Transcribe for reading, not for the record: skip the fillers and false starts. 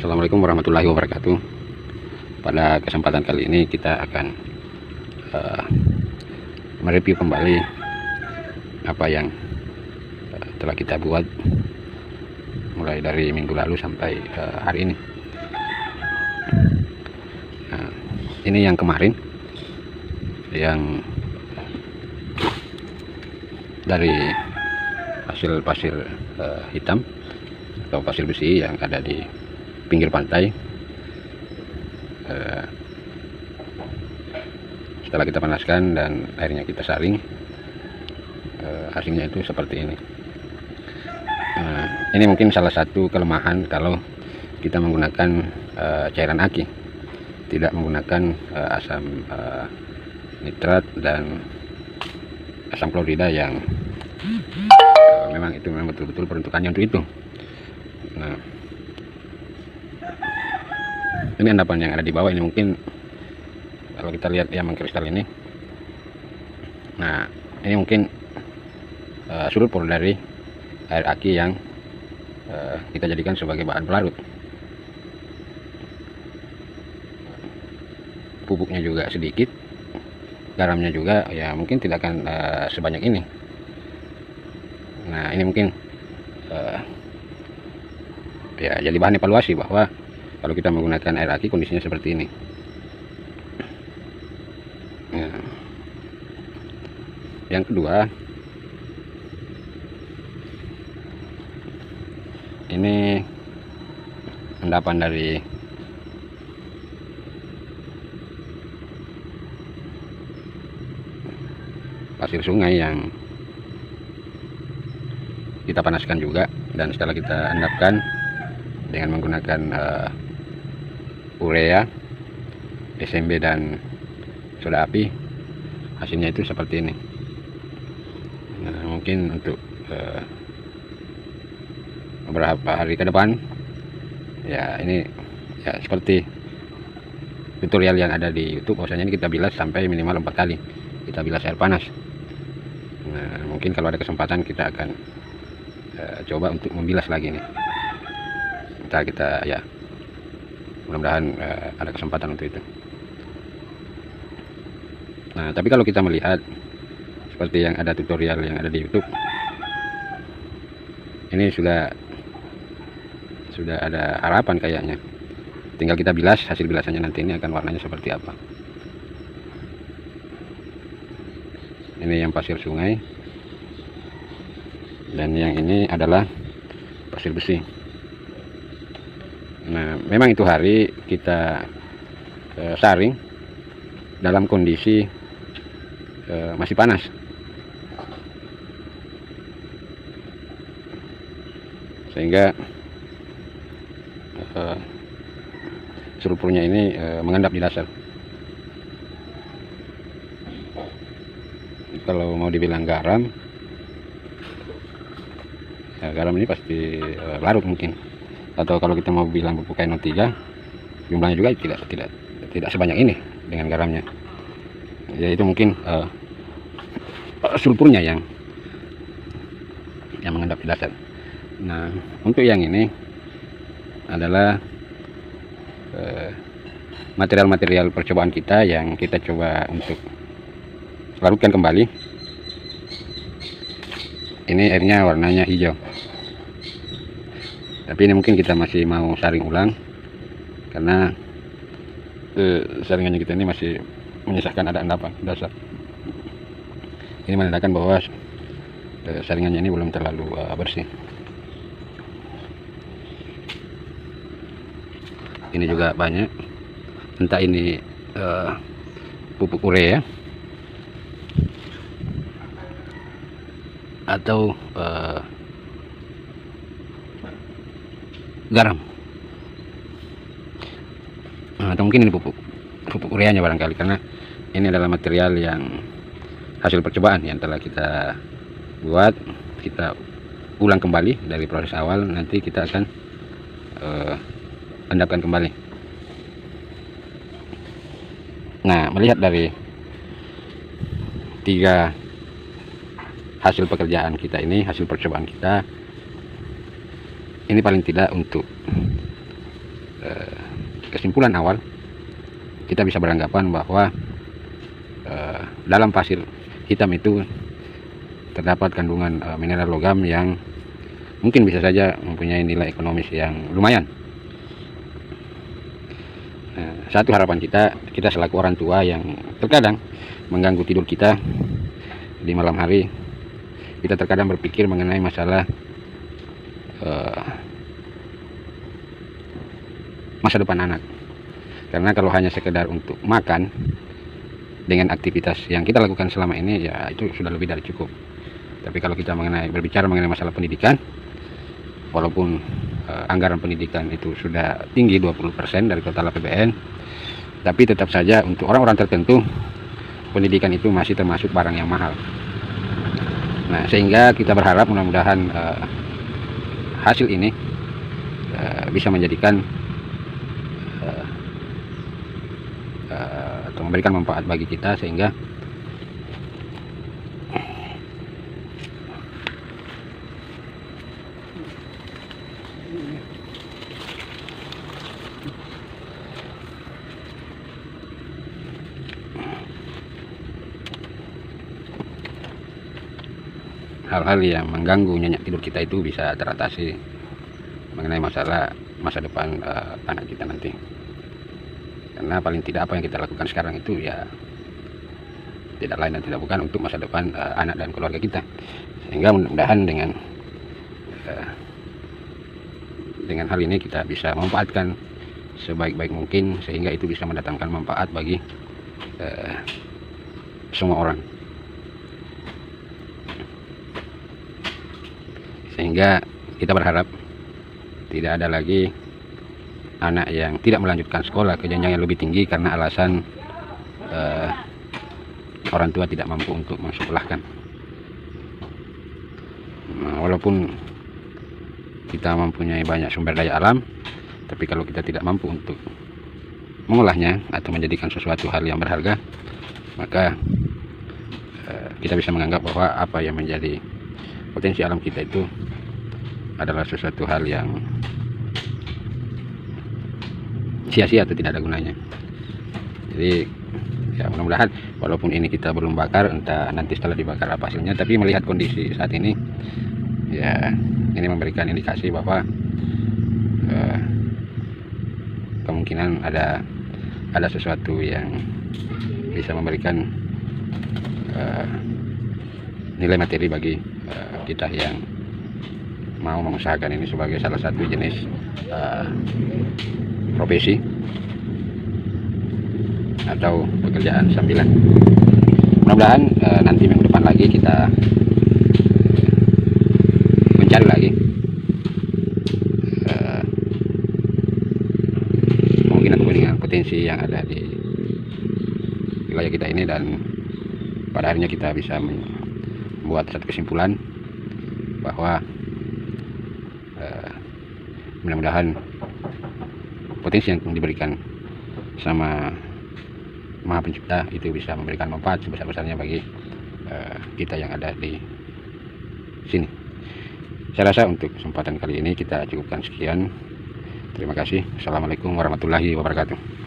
Assalamualaikum warahmatullahi wabarakatuh. Pada kesempatan kali ini kita akan mereview kembali apa yang telah kita buat mulai dari minggu lalu sampai hari ini. Nah, ini yang kemarin yang dari hasil pasir hitam atau pasir besi yang ada di pinggir pantai. Setelah kita panaskan dan airnya kita saring, hasilnya itu seperti ini. Ini mungkin salah satu kelemahan kalau kita menggunakan cairan aki, tidak menggunakan asam nitrat dan asam klorida yang memang betul-betul peruntukannya untuk itu. Nah, ini endapan yang ada di bawah ini mungkin kalau kita lihat ya mengkristal ini. Nah, ini mungkin sulfur dari air aki yang kita jadikan sebagai bahan pelarut. Pupuknya juga sedikit, garamnya juga ya mungkin tidak akan sebanyak ini. Nah, ini mungkin ya jadi bahan evaluasi bahwa kalau kita menggunakan air aki kondisinya seperti ini. Nah, yang kedua, ini endapan dari pasir sungai yang kita panaskan juga, dan setelah kita endapkan dengan menggunakan urea, SMB dan soda api, hasilnya itu seperti ini. Nah, mungkin untuk beberapa hari ke depan ya ini ya seperti tutorial yang ada di YouTube, bahwasanya ini kita bilas sampai minimal 4 kali kita bilas air panas. Nah, mungkin kalau ada kesempatan kita akan coba untuk membilas lagi nih. Kita ya mudah-mudahan ada kesempatan untuk itu. Nah, tapi kalau kita melihat seperti yang ada tutorial yang ada di YouTube, ini sudah ada harapan kayaknya. Tinggal kita bilas, hasil bilasannya nanti ini akan warnanya seperti apa. Ini yang pasir sungai, dan yang ini adalah pasir besi. Nah, memang itu hari kita saring dalam kondisi masih panas. Sehingga sulfurnya ini mengendap di dasar. Kalau mau dibilang garam, ya garam ini pasti larut mungkin. Atau kalau kita mau bilang pupuk NO3, jumlahnya juga tidak sebanyak ini dengan garamnya. Ya itu mungkin sulfurnya yang mengendap di dasar. Nah, untuk yang ini adalah material-material percobaan kita yang kita coba untuk larutkan kembali. Ini airnya warnanya hijau, tapi ini mungkin kita masih mau saring ulang karena saringannya kita ini masih menyisakan ada endapan dasar. Ini menandakan bahwa saringannya ini belum terlalu bersih. Ini juga banyak, entah ini pupuk urea atau garam, atau mungkin ini pupuk ureanya barangkali, karena ini adalah material yang hasil percobaan yang telah kita buat. Kita ulang kembali dari proses awal, nanti kita akan endapkan kembali. Nah, melihat dari 3 hasil pekerjaan kita ini, hasil percobaan kita, ini paling tidak untuk kesimpulan awal, kita bisa beranggapan bahwa dalam pasir hitam itu terdapat kandungan mineral logam yang mungkin bisa saja mempunyai nilai ekonomis yang lumayan. Satu harapan kita selaku orang tua yang terkadang mengganggu tidur kita di malam hari, kita terkadang berpikir mengenai masalah masa depan anak. Karena kalau hanya sekedar untuk makan dengan aktivitas yang kita lakukan selama ini, ya itu sudah lebih dari cukup. Tapi kalau kita berbicara mengenai masalah pendidikan, walaupun anggaran pendidikan itu sudah tinggi 20% dari total APBN, tapi tetap saja untuk orang-orang tertentu pendidikan itu masih termasuk barang yang mahal. Nah, sehingga kita berharap mudah-mudahan hasil ini bisa menjadikan atau memberikan manfaat bagi kita, sehingga hal-hal yang mengganggu nyenyak tidur kita itu bisa teratasi mengenai masalah masa depan anak kita nanti. Karena paling tidak apa yang kita lakukan sekarang itu ya tidak lain dan tidak bukan untuk masa depan anak dan keluarga kita. Sehingga mudah-mudahan dengan hal ini kita bisa memanfaatkan sebaik-baik mungkin, sehingga itu bisa mendatangkan manfaat bagi semua orang. Sehingga kita berharap tidak ada lagi anak yang tidak melanjutkan sekolah ke jenjang yang lebih tinggi karena alasan orang tua tidak mampu untuk mensekolahkan. Nah, walaupun kita mempunyai banyak sumber daya alam, tapi kalau kita tidak mampu untuk mengolahnya atau menjadikan sesuatu hal yang berharga, maka kita bisa menganggap bahwa apa yang menjadi potensi alam kita itu adalah sesuatu hal yang sia-sia atau tidak ada gunanya. Jadi ya mudah-mudahan walaupun ini kita belum bakar, entah nanti setelah dibakar apa hasilnya, tapi melihat kondisi saat ini, ya ini memberikan indikasi bahwa kemungkinan ada sesuatu yang bisa memberikan nilai materi bagi kita yang mau mengusahakan ini sebagai salah satu jenis profesi atau pekerjaan sambilan. Mudah-mudahan nanti minggu depan lagi kita mencari lagi kemungkinan potensi yang ada di wilayah kita ini, dan pada akhirnya kita bisa membuat satu kesimpulan bahwa mudah-mudahan potensi yang diberikan sama Maha Pencipta itu bisa memberikan manfaat sebesar-besarnya bagi kita yang ada di sini. Saya rasa untuk kesempatan kali ini kita cukupkan sekian. Terima kasih. Assalamualaikum warahmatullahi wabarakatuh.